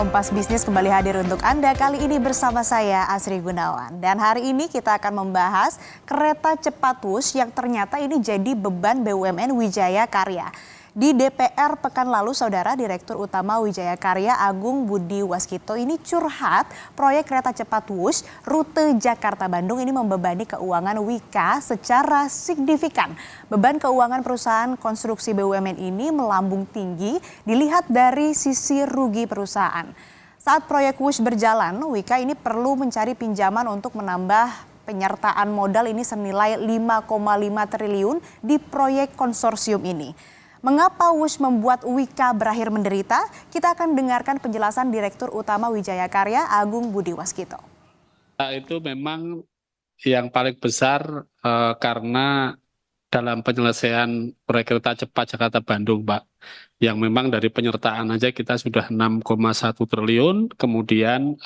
Kompas Bisnis kembali hadir untuk Anda kali ini bersama saya Asri Gunawan. Dan hari ini kita akan membahas kereta cepat Wush yang ternyata ini jadi beban BUMN Wijaya Karya. Di DPR pekan lalu, Saudara Direktur Utama Wijaya Karya Agung Budi Waskito ini curhat proyek kereta cepat Wush rute Jakarta-Bandung ini membebani keuangan Wika secara signifikan. Beban keuangan perusahaan konstruksi BUMN ini melambung tinggi dilihat dari sisi rugi perusahaan. Saat proyek Wush berjalan, Wika ini perlu mencari pinjaman untuk menambah penyertaan modal ini senilai 5,5 triliun di proyek konsorsium ini. Mengapa Wush membuat Wika berakhir menderita? Kita akan dengarkan penjelasan Direktur Utama Wijaya Karya Agung Budi Waskito. Itu memang yang paling besar karena dalam penyelesaian proyek kereta cepat Jakarta-Bandung, Pak. Yang memang dari penyertaan aja kita sudah 6,1 triliun, kemudian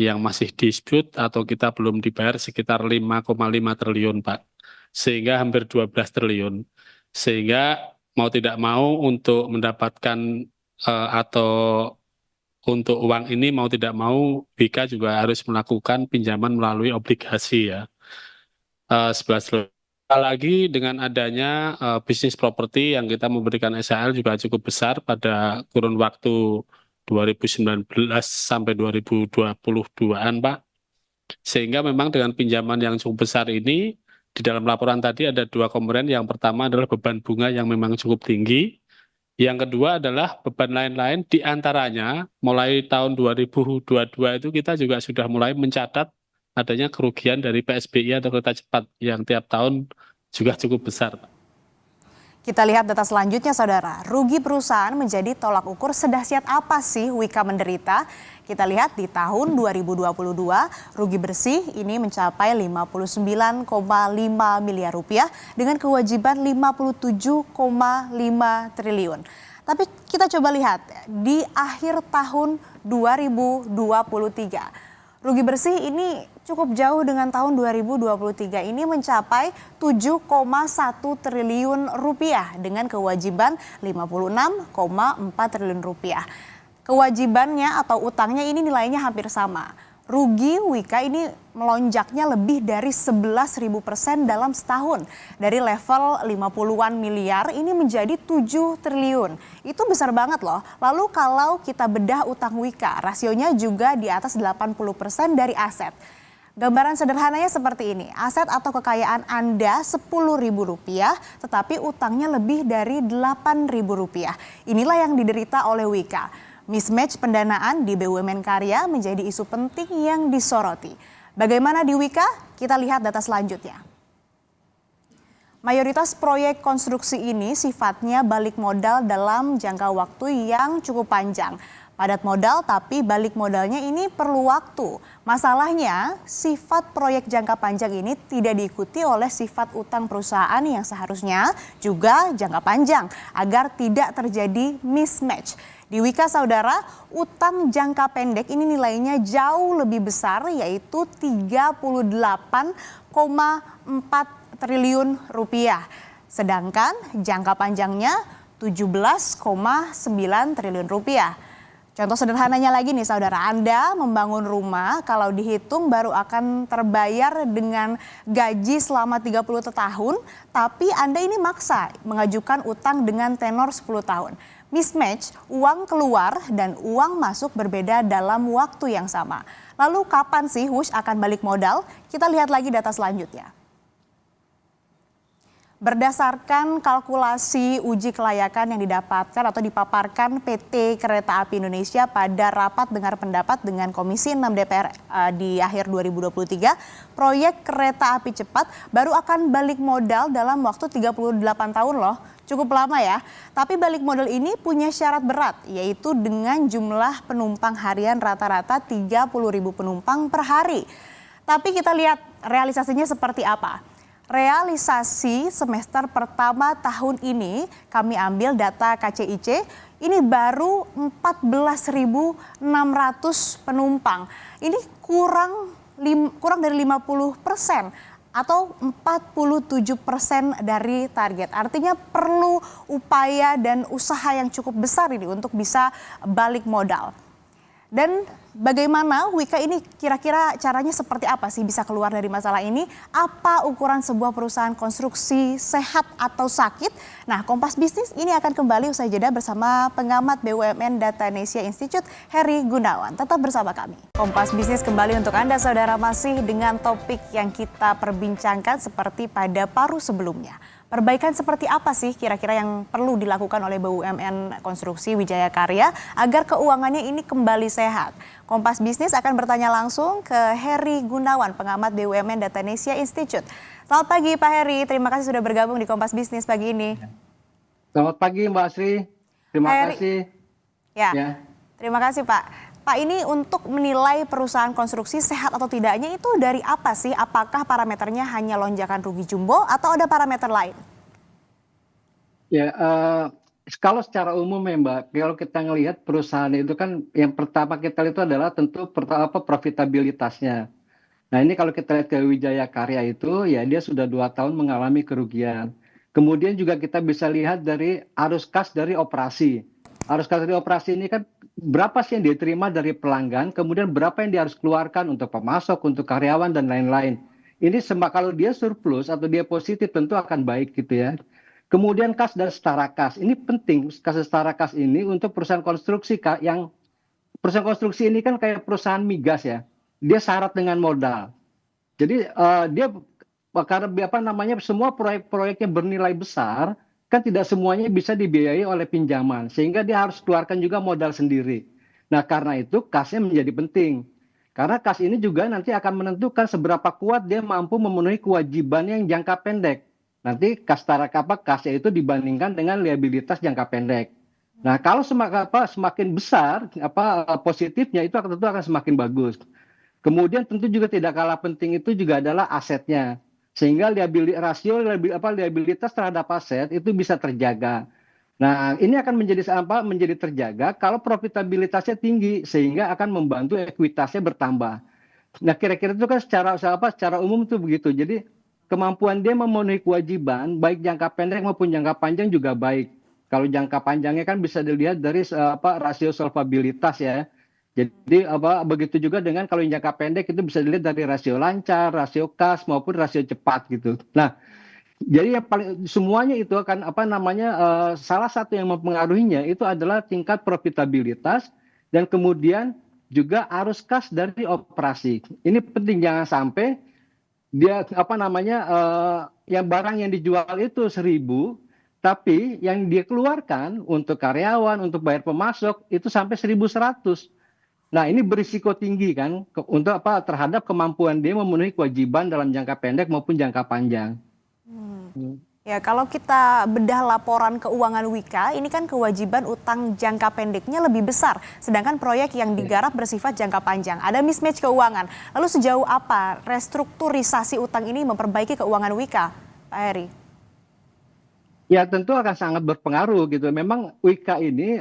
yang masih dispute atau kita belum dibayar sekitar 5,5 triliun, Pak. Sehingga hampir 12 triliun. Sehingga mau tidak mau untuk mendapatkan atau untuk uang ini mau tidak mau Wika juga harus melakukan pinjaman melalui obligasi ya. 11 triliun. Lagi dengan adanya bisnis properti yang kita memberikan SHL juga cukup besar pada kurun waktu 2019 sampai 2022-an, Pak. Sehingga memang dengan pinjaman yang cukup besar ini, di dalam laporan tadi ada dua komponen. Yang pertama adalah beban bunga yang memang cukup tinggi. Yang kedua adalah beban lain-lain, di antaranya mulai tahun 2022 itu kita juga sudah mulai mencatat adanya kerugian dari PSBI atau kereta cepat yang tiap tahun juga cukup besar. Kita lihat data selanjutnya, Saudara. Rugi perusahaan menjadi tolak ukur sedahsyat apa sih Wika menderita. Kita lihat di tahun 2022, rugi bersih ini mencapai 59,5 miliar rupiah dengan kewajiban 57,5 triliun. Tapi kita coba lihat di akhir tahun 2023. Rugi bersih ini cukup jauh dengan tahun 2023 ini mencapai 7,1 triliun rupiah dengan kewajiban 56,4 triliun rupiah. Kewajibannya atau utangnya ini nilainya hampir sama. Rugi Wika ini melonjaknya lebih dari 11.000% dalam setahun. Dari level 50-an miliar ini menjadi 7 triliun. Itu besar banget loh. Lalu kalau kita bedah utang Wika, rasionya juga di atas 80% dari aset. Gambaran sederhananya seperti ini, aset atau kekayaan Anda Rp10.000, tetapi utangnya lebih dari Rp8.000. Inilah yang diderita oleh Wika. Mismatch pendanaan di BUMN Karya menjadi isu penting yang disoroti. Bagaimana di Wika? Kita lihat data selanjutnya. Mayoritas proyek konstruksi ini sifatnya balik modal dalam jangka waktu yang cukup panjang. Padat modal tapi balik modalnya ini perlu waktu. Masalahnya sifat proyek jangka panjang ini tidak diikuti oleh sifat utang perusahaan yang seharusnya juga jangka panjang agar tidak terjadi mismatch. Di Wika, Saudara, utang jangka pendek ini nilainya jauh lebih besar yaitu 38,4 triliun rupiah. Sedangkan jangka panjangnya 17,9 triliun rupiah. Contoh sederhananya lagi nih, Saudara, Anda membangun rumah kalau dihitung baru akan terbayar dengan gaji selama 30 tahun, tapi Anda ini maksa mengajukan utang dengan tenor 10 tahun. Mismatch, uang keluar dan uang masuk berbeda dalam waktu yang sama. Lalu kapan sih Wush akan balik modal? Kita lihat lagi data selanjutnya. Berdasarkan kalkulasi uji kelayakan yang didapatkan atau dipaparkan PT Kereta Api Indonesia pada rapat dengar pendapat dengan Komisi 6 DPR di akhir 2023, proyek kereta api cepat baru akan balik modal dalam waktu 38 tahun loh. Cukup lama ya, tapi balik modal ini punya syarat berat, yaitu dengan jumlah penumpang harian rata-rata 30.000 penumpang per hari. Tapi kita lihat realisasinya seperti apa. Realisasi semester pertama tahun ini kami ambil data KCIC, ini baru 14.600 penumpang. Ini kurang dari 50%. atau 47% dari target. Artinya perlu upaya dan usaha yang cukup besar ini untuk bisa balik modal. Dan bagaimana Wika ini kira-kira caranya seperti apa sih bisa keluar dari masalah ini? Apa ukuran sebuah perusahaan konstruksi sehat atau sakit? Nah, Kompas Bisnis ini akan kembali usai jeda bersama pengamat BUMN Datanesia Institute Heri Gunawan. Tetap bersama kami. Kompas Bisnis kembali untuk Anda saudara, masih dengan topik yang kita perbincangkan seperti pada paruh sebelumnya. Perbaikan seperti apa sih kira-kira yang perlu dilakukan oleh BUMN Konstruksi Wijaya Karya agar keuangannya ini kembali sehat? Kompas Bisnis akan bertanya langsung ke Heri Gunawan, pengamat BUMN Datanesia Institute. Selamat pagi Pak Heri, terima kasih sudah bergabung di Kompas Bisnis pagi ini. Selamat pagi Mbak Asri, terima Heri. kasih. Ya, terima kasih Pak. Pak, ini untuk menilai perusahaan konstruksi sehat atau tidaknya itu dari apa sih? Apakah parameternya hanya lonjakan rugi jumbo atau ada parameter lain? Ya, kalau secara umum ya Mbak, kalau kita ngelihat perusahaan itu kan yang pertama kita lihat itu adalah tentu profitabilitasnya. Nah ini kalau kita lihat ke Wijaya Karya itu ya dia sudah 2 tahun mengalami kerugian. Kemudian juga kita bisa lihat dari arus kas dari operasi. Arus kas dari operasi ini kan berapa sih yang diterima dari pelanggan, kemudian berapa yang dia harus keluarkan untuk pemasok, untuk karyawan dan lain-lain. Ini kalau dia surplus atau dia positif tentu akan baik gitu ya. Kemudian kas dan setara kas, ini penting kas dan setara kas ini untuk perusahaan konstruksi yang perusahaan konstruksi ini kan kayak perusahaan migas ya, dia syarat dengan modal. Jadi dia karena apa namanya semua proyek-proyeknya bernilai besar kan tidak semuanya bisa dibiayai oleh pinjaman sehingga dia harus keluarkan juga modal sendiri. Nah karena itu kasnya menjadi penting karena kas ini juga nanti akan menentukan seberapa kuat dia mampu memenuhi kewajiban yang jangka pendek. Nanti kasnya itu dibandingkan dengan liabilitas jangka pendek. Nah kalau semakin besar positifnya itu tentu akan semakin bagus. Kemudian tentu juga tidak kalah penting itu juga adalah asetnya. Sehingga liabilitas terhadap aset itu bisa terjaga. Nah, ini akan menjadi terjaga kalau profitabilitasnya tinggi sehingga akan membantu ekuitasnya bertambah. Nah, kira-kira itu kan secara umum itu begitu. Jadi kemampuan dia memenuhi kewajiban baik jangka pendek maupun jangka panjang juga baik. Kalau jangka panjangnya kan bisa dilihat dari rasio solvabilitas ya. Jadi begitu juga dengan kalau yang jangka pendek itu bisa dilihat dari rasio lancar, rasio kas maupun rasio cepat gitu. Nah, jadi yang paling semuanya itu akan salah satu yang mempengaruhinya itu adalah tingkat profitabilitas dan kemudian juga arus kas dari operasi. Ini penting jangan sampai dia yang barang yang dijual itu 1.000 tapi yang dia keluarkan untuk karyawan, untuk bayar pemasok itu sampai 1.100. Nah, ini berisiko tinggi kan untuk terhadap kemampuan dia memenuhi kewajiban dalam jangka pendek maupun jangka panjang. Ya, kalau kita bedah laporan keuangan Wika, ini kan kewajiban utang jangka pendeknya lebih besar, sedangkan proyek yang digarap bersifat jangka panjang. Ada mismatch keuangan. Lalu sejauh apa restrukturisasi utang ini memperbaiki keuangan Wika, Pak Heri? Ya, tentu akan sangat berpengaruh gitu. Memang Wika ini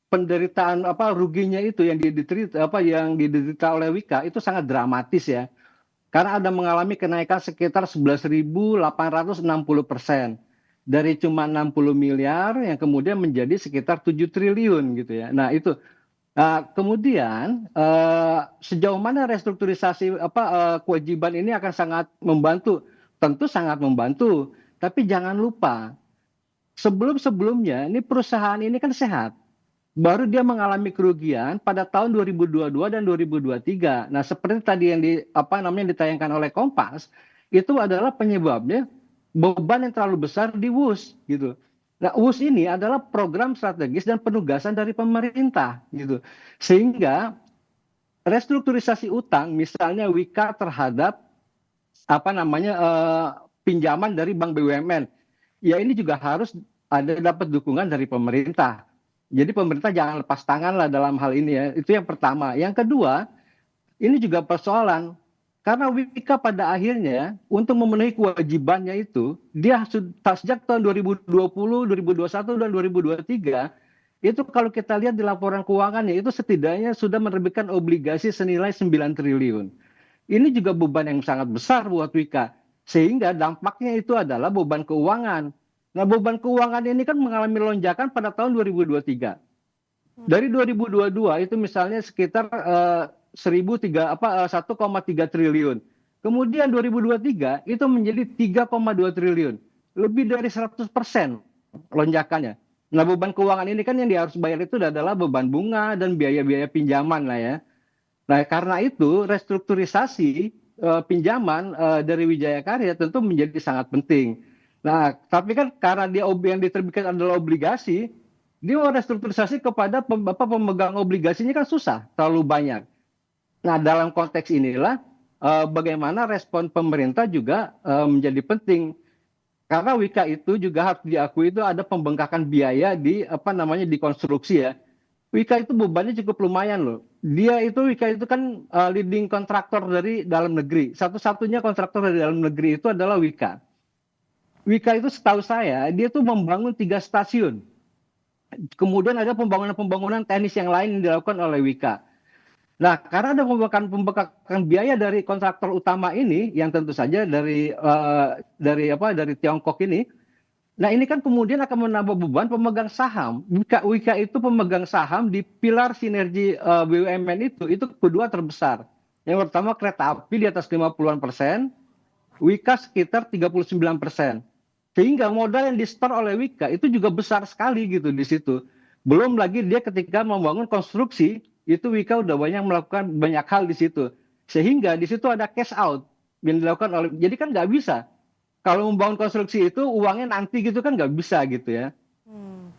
penderitaan ruginya itu yang diderita oleh Wika itu sangat dramatis ya. Karena ada mengalami kenaikan sekitar 11.860% dari cuma 60 miliar yang kemudian menjadi sekitar 7 triliun gitu ya. Nah, itu kemudian sejauh mana restrukturisasi kewajiban ini akan sangat membantu? Tentu sangat membantu, tapi jangan lupa sebelumnya ini perusahaan ini kan sehat. Baru dia mengalami kerugian pada tahun 2022 dan 2023. Nah, seperti tadi yang ditayangkan oleh Kompas, itu adalah penyebabnya beban yang terlalu besar di WUS gitu. Nah, WUS ini adalah program strategis dan penugasan dari pemerintah gitu. Sehingga restrukturisasi utang misalnya Wika terhadap pinjaman dari Bank BUMN. Ya ini juga harus dapat dukungan dari pemerintah. Jadi pemerintah jangan lepas tangan lah dalam hal ini ya. Itu yang pertama. Yang kedua, ini juga persoalan. Karena Wika pada akhirnya untuk memenuhi kewajibannya itu, dia sejak tahun 2020, 2021, dan 2023, itu kalau kita lihat di laporan keuangannya, itu setidaknya sudah menerbitkan obligasi senilai 9 triliun. ini juga beban yang sangat besar buat Wika. Sehingga dampaknya itu adalah beban keuangan. Nah, beban keuangan ini kan mengalami lonjakan pada tahun 2023. Dari 2022 itu misalnya sekitar 1,3 triliun. Kemudian 2023 itu menjadi 3,2 triliun. Lebih dari 100% lonjakannya. Nah, beban keuangan ini kan yang dia harus bayar itu adalah beban bunga dan biaya-biaya pinjaman lah ya. Nah, karena itu restrukturisasi pinjaman dari Wijaya Karya tentu menjadi sangat penting. Nah, tapi kan karena dia yang diterbitkan adalah obligasi, dia mau restrukturisasi kepada pemegang obligasinya kan susah, terlalu banyak. Nah, dalam konteks inilah bagaimana respon pemerintah juga menjadi penting. Karena Wika itu juga harus diakui itu ada pembengkakan biaya di di konstruksi ya. Wika itu bebannya cukup lumayan loh. Wika itu kan leading kontraktor dari dalam negeri. Satu-satunya kontraktor dari dalam negeri itu adalah Wika. Wika itu setahu saya dia tuh membangun 3 stasiun. Kemudian ada pembangunan teknis yang lain yang dilakukan oleh Wika. Nah, karena ada pembengkakan biaya dari kontraktor utama ini, yang tentu saja dari Tiongkok ini. Nah, ini kan kemudian akan menambah beban pemegang saham. Wika itu pemegang saham di pilar sinergi BUMN itu kedua terbesar. Yang pertama kereta api di atas 50-an%, Wika sekitar 39%. Sehingga modal yang di-store oleh Wika itu juga besar sekali gitu di situ. Belum lagi dia ketika membangun konstruksi, itu Wika udah melakukan banyak hal di situ. Sehingga di situ ada cash out yang dilakukan oleh, jadi kan nggak bisa. Kalau membangun konstruksi itu uangnya nanti gitu kan nggak bisa gitu ya.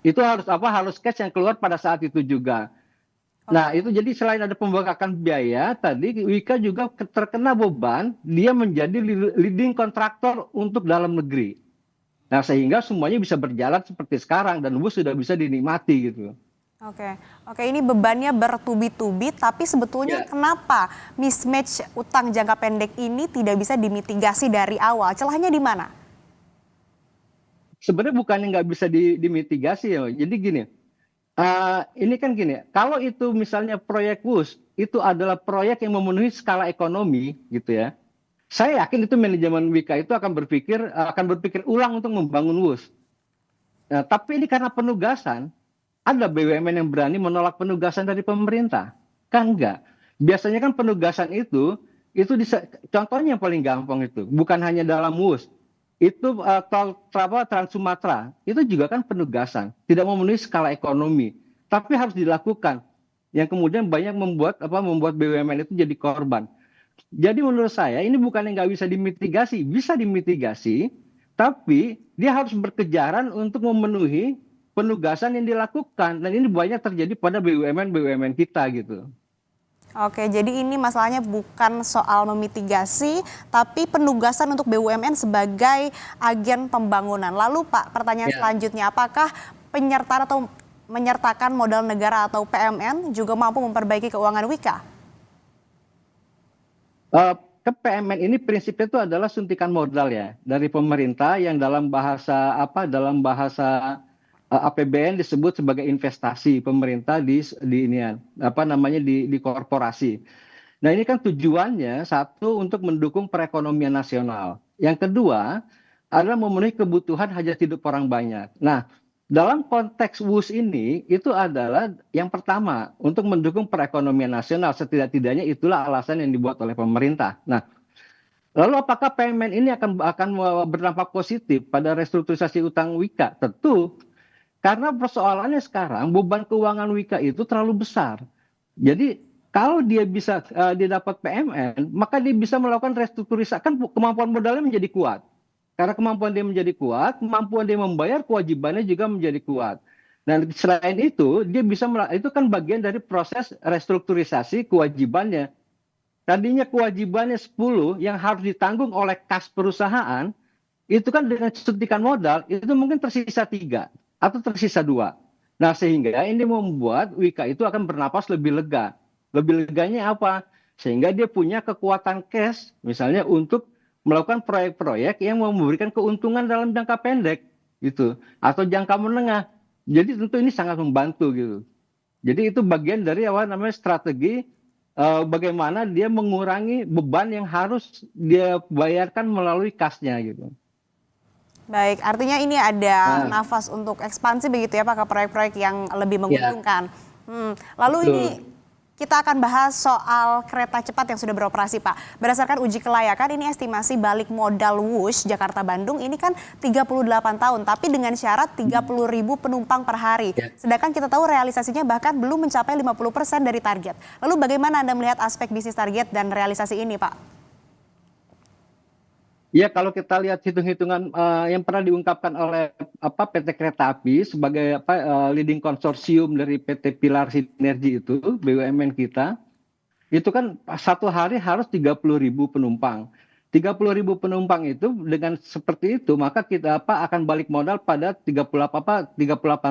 Itu harus cash yang keluar pada saat itu juga. Nah, itu jadi selain ada pembengkakan biaya, tadi Wika juga terkena beban, dia menjadi leading kontraktor untuk dalam negeri. Nah, sehingga semuanya bisa berjalan seperti sekarang dan WUS sudah bisa dinikmati gitu. Oke, ini bebannya bertubi-tubi, tapi sebetulnya kenapa mismatch utang jangka pendek ini tidak bisa dimitigasi dari awal? Celahnya di mana? Sebenarnya bukannya nggak bisa dimitigasi ya. Jadi gini, ini kan gini, kalau itu misalnya proyek WUS itu adalah proyek yang memenuhi skala ekonomi gitu ya. Saya yakin itu manajemen Wika itu akan berpikir ulang untuk membangun WUS. Nah, tapi ini karena penugasan, ada BUMN yang berani menolak penugasan dari pemerintah? Kan enggak. Biasanya kan penugasan itu contohnya yang paling gampang itu, bukan hanya dalam WUS. Itu Trans Sumatera, itu juga kan penugasan, tidak memenuhi skala ekonomi, tapi harus dilakukan. Yang kemudian banyak membuat BUMN itu jadi korban. Jadi menurut saya ini bukan yang nggak bisa dimitigasi, tapi dia harus berkejaran untuk memenuhi penugasan yang dilakukan, dan ini banyak terjadi pada BUMN kita gitu. Oke, jadi ini masalahnya bukan soal memitigasi, tapi penugasan untuk BUMN sebagai agen pembangunan. Lalu Pak, pertanyaan selanjutnya, apakah penyertaan atau menyertakan modal negara atau PMN juga mampu memperbaiki keuangan Wika? Ke PMN ini prinsipnya itu adalah suntikan modal ya dari pemerintah yang dalam bahasa APBN disebut sebagai investasi pemerintah di korporasi. Nah, ini kan tujuannya satu untuk mendukung perekonomian nasional. Yang kedua adalah memenuhi kebutuhan hajat hidup orang banyak. Nah, dalam konteks WUS ini itu adalah yang pertama untuk mendukung perekonomian nasional, setidak-tidaknya itulah alasan yang dibuat oleh pemerintah. Nah, lalu apakah PMN ini akan berdampak positif pada restrukturisasi utang Wika? Tentu. Karena persoalannya sekarang beban keuangan Wika itu terlalu besar. Jadi kalau dia dapat PMN, maka dia bisa melakukan restrukturisasi, kan kemampuan modalnya menjadi kuat. Karena kemampuan dia menjadi kuat, kemampuan dia membayar kewajibannya juga menjadi kuat. Dan selain itu, itu kan bagian dari proses restrukturisasi kewajibannya. Tadinya kewajibannya 10 yang harus ditanggung oleh kas perusahaan, itu kan dengan suntikan modal, itu mungkin tersisa 3. Atau tersisa 2. Nah, sehingga ini membuat Wika itu akan bernapas lebih lega. Lebih leganya apa? Sehingga dia punya kekuatan cash, misalnya untuk melakukan proyek-proyek yang memberikan keuntungan dalam jangka pendek, gitu, atau jangka menengah. Jadi tentu ini sangat membantu gitu. Jadi itu bagian dari strategi bagaimana dia mengurangi beban yang harus dia bayarkan melalui kasnya gitu. Baik, artinya ini ada Nah, nafas untuk ekspansi begitu ya Pak ke proyek-proyek yang lebih ya, menguntungkan. Lalu ini betul. kita akan bahas soal kereta cepat yang sudah beroperasi Pak. Berdasarkan uji kelayakan ini estimasi balik modal Wush Jakarta-Bandung ini kan 38 tahun, tapi dengan syarat 30.000 penumpang per hari. Ya. Sedangkan kita tahu realisasinya bahkan belum mencapai 50% dari target. Lalu bagaimana Anda melihat aspek bisnis target dan realisasi ini Pak? Ya, kalau kita lihat hitung-hitungan yang pernah diungkapkan oleh PT Kereta Api sebagai leading konsorsium dari PT Pilar Sinergi itu BUMN kita, itu kan satu hari harus 30.000 penumpang. 30.000 penumpang itu dengan seperti itu maka kita akan balik modal pada 38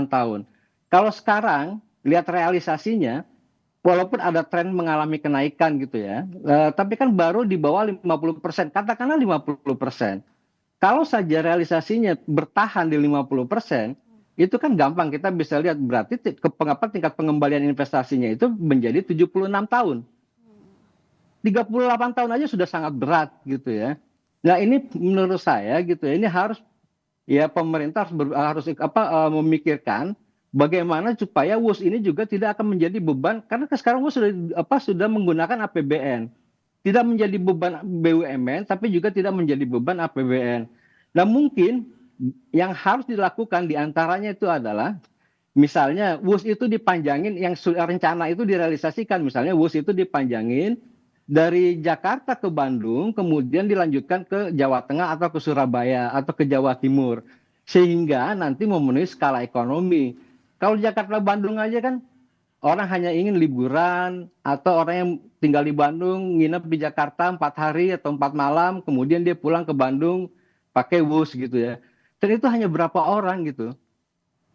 tahun. Kalau sekarang lihat realisasinya, walaupun ada tren mengalami kenaikan gitu ya, tapi kan baru di bawah 50%, katakanlah 50%. Kalau saja realisasinya bertahan di 50%, itu kan gampang kita bisa lihat berarti tingkat pengembalian investasinya itu menjadi 76 tahun. 38 tahun aja sudah sangat berat gitu ya. Nah, ini menurut saya gitu ya, ini harus ya pemerintah memikirkan bagaimana supaya WUS ini juga tidak akan menjadi beban karena sekarang WUS sudah menggunakan APBN. Tidak menjadi beban BUMN tapi juga tidak menjadi beban APBN. Nah, mungkin yang harus dilakukan diantaranya itu adalah misalnya WUS itu dipanjangin yang rencana itu direalisasikan, misalnya WUS itu dipanjangin dari Jakarta ke Bandung, kemudian dilanjutkan ke Jawa Tengah atau ke Surabaya atau ke Jawa Timur, sehingga nanti memenuhi skala ekonomi. Kalau Jakarta Bandung aja kan orang hanya ingin liburan atau orang yang tinggal di Bandung nginep di Jakarta 4 hari atau 4 malam, kemudian dia pulang ke Bandung pakai bus gitu ya. Dan itu hanya berapa orang gitu.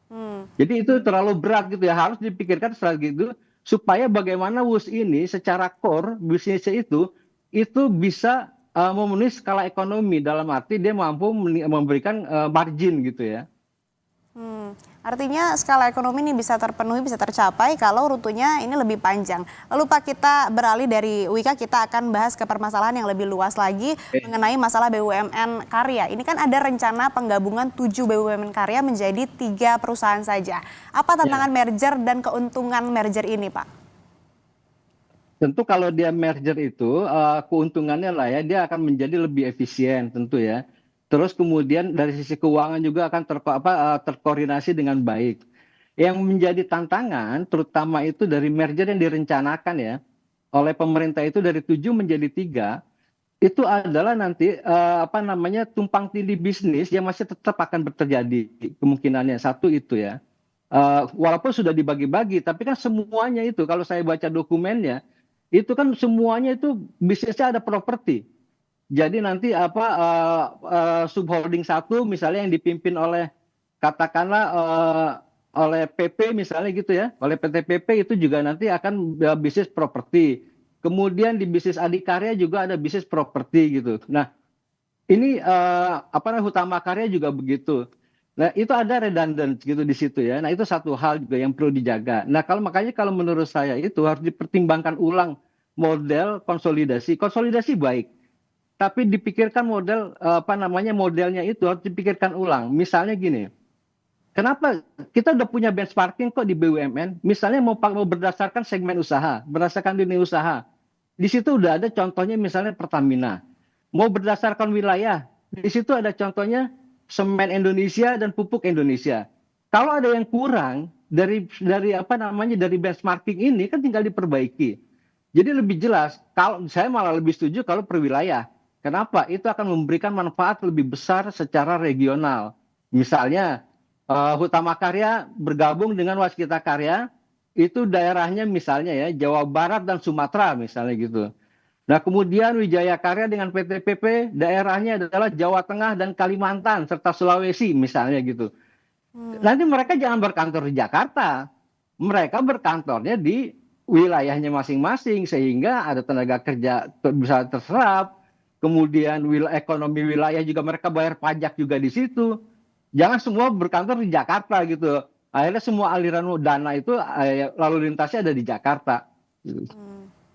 Hmm. Jadi itu terlalu berat gitu ya, harus dipikirkan strategi itu supaya bagaimana WUS ini secara core bisnisnya itu bisa memenuhi skala ekonomi dalam arti dia mampu memberikan margin gitu ya. Artinya skala ekonomi ini bisa terpenuhi, bisa tercapai kalau rutenya ini lebih panjang. Lalu Pak, kita beralih dari Wika, kita akan bahas ke permasalahan yang lebih luas lagi mengenai masalah BUMN karya. Ini kan ada rencana penggabungan 7 BUMN karya menjadi 3 perusahaan saja. Apa tantangan merger dan keuntungan merger ini Pak? Tentu kalau dia merger itu keuntungannya lah ya dia akan menjadi lebih efisien tentu ya. Terus kemudian dari sisi keuangan juga akan terkoordinasi dengan baik. Yang menjadi tantangan terutama itu dari merger yang direncanakan ya oleh pemerintah itu dari 7 menjadi 3 itu adalah nanti tumpang tindih bisnis yang masih tetap akan terjadi kemungkinannya. Satu itu ya. Walaupun sudah dibagi-bagi tapi kan semuanya itu kalau saya baca dokumennya itu kan semuanya itu bisnisnya ada properti. Jadi nanti subholding satu misalnya yang dipimpin oleh katakanlah oleh PP misalnya gitu ya, oleh PT PP itu juga nanti akan bisnis properti. Kemudian di bisnis adikarya juga ada bisnis properti gitu. Nah, ini Hutama Karya juga begitu. Nah, itu ada redundant gitu di situ ya. Nah, itu satu hal juga yang perlu dijaga. Nah, makanya kalau menurut saya itu harus dipertimbangkan ulang model konsolidasi. Konsolidasi baik, tapi dipikirkan modelnya itu harus dipikirkan ulang. Misalnya gini, kenapa kita udah punya benchmarking kok di BUMN? Misalnya mau berdasarkan segmen usaha, berdasarkan lini usaha. Di situ udah ada contohnya misalnya Pertamina. Mau berdasarkan wilayah, di situ ada contohnya Semen Indonesia dan Pupuk Indonesia. Kalau ada yang kurang dari benchmarking ini kan tinggal diperbaiki. Jadi lebih jelas. Kalau saya malah lebih setuju kalau per wilayah. Kenapa? Itu akan memberikan manfaat lebih besar secara regional. Misalnya Hutama Karya bergabung dengan Waskita Karya, itu daerahnya misalnya ya Jawa Barat dan Sumatera misalnya gitu. Nah, kemudian Wijaya Karya dengan PT PP daerahnya adalah Jawa Tengah dan Kalimantan serta Sulawesi misalnya gitu. Nanti mereka jangan berkantor di Jakarta. Mereka berkantornya di wilayahnya masing-masing sehingga ada tenaga kerja bisa terserap. Kemudian ekonomi wilayah juga mereka bayar pajak juga di situ. Jangan semua berkantor di Jakarta gitu. Akhirnya semua aliran dana itu lalu lintasnya ada di Jakarta.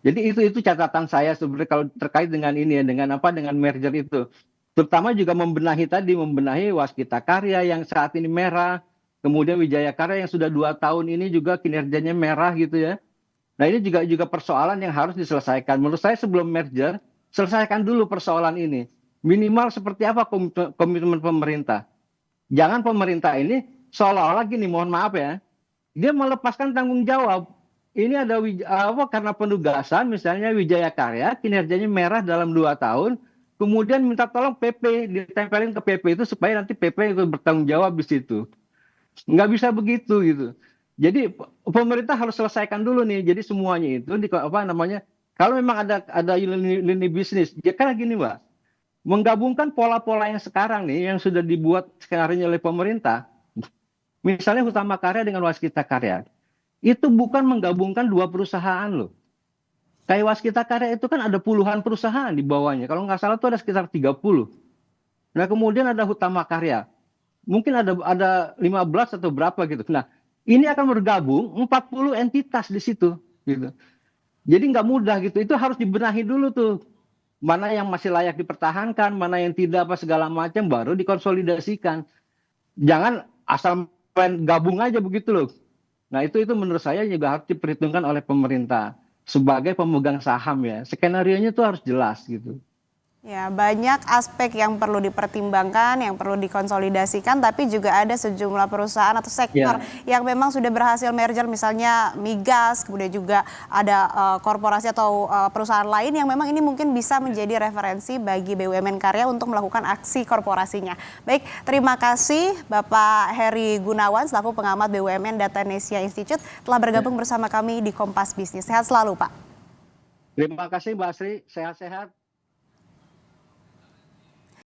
Jadi itu catatan saya sebenarnya kalau terkait dengan ini ya, dengan merger itu. Terutama juga membenahi Waskita Karya yang saat ini merah, kemudian Wijaya Karya yang sudah 2 tahun ini juga kinerjanya merah gitu ya. Nah ini juga persoalan yang harus diselesaikan. Menurut saya sebelum merger, selesaikan dulu persoalan ini. Minimal seperti apa komitmen pemerintah. Jangan pemerintah ini seolah-olah gini, mohon maaf ya, dia melepaskan tanggung jawab. Ini ada karena penugasan misalnya Wijaya Karya kinerjanya merah dalam 2 tahun, kemudian minta tolong PP ditempelin ke PP itu supaya nanti PP itu bertanggung jawab di situ. Nggak bisa begitu gitu. Jadi pemerintah harus selesaikan dulu nih. Jadi semuanya itu kalau memang ada lini bisnis, ya kan gini Mbak, menggabungkan pola-pola yang sekarang nih yang sudah dibuat sekarang oleh pemerintah. Misalnya Hutama Karya dengan Waskita Karya. Itu bukan menggabungkan 2 perusahaan loh. Kayak Waskita Karya itu kan ada puluhan perusahaan di bawahnya. Kalau nggak salah itu ada sekitar 30. Nah kemudian ada Hutama Karya. Mungkin ada 15 atau berapa gitu. Nah ini akan bergabung 40 entitas di situ. Gitu. Jadi nggak mudah gitu. Itu harus dibenahi dulu tuh. Mana yang masih layak dipertahankan, mana yang tidak apa segala macam baru dikonsolidasikan. Jangan asal main gabung aja begitu loh. Nah itu menurut saya juga harus diperhitungkan oleh pemerintah sebagai pemegang saham ya. Skenario-nya itu harus jelas gitu. Ya, banyak aspek yang perlu dipertimbangkan, yang perlu dikonsolidasikan, tapi juga ada sejumlah perusahaan atau sektor yang memang sudah berhasil merger, misalnya Migas, kemudian juga ada korporasi atau perusahaan lain yang memang ini mungkin bisa menjadi referensi bagi BUMN Karya untuk melakukan aksi korporasinya. Baik, terima kasih Bapak Heri Gunawan selaku pengamat BUMN Datanesia Institute telah bergabung bersama kami di Kompas Bisnis. Sehat selalu Pak. Terima kasih Mbak Asri, sehat-sehat.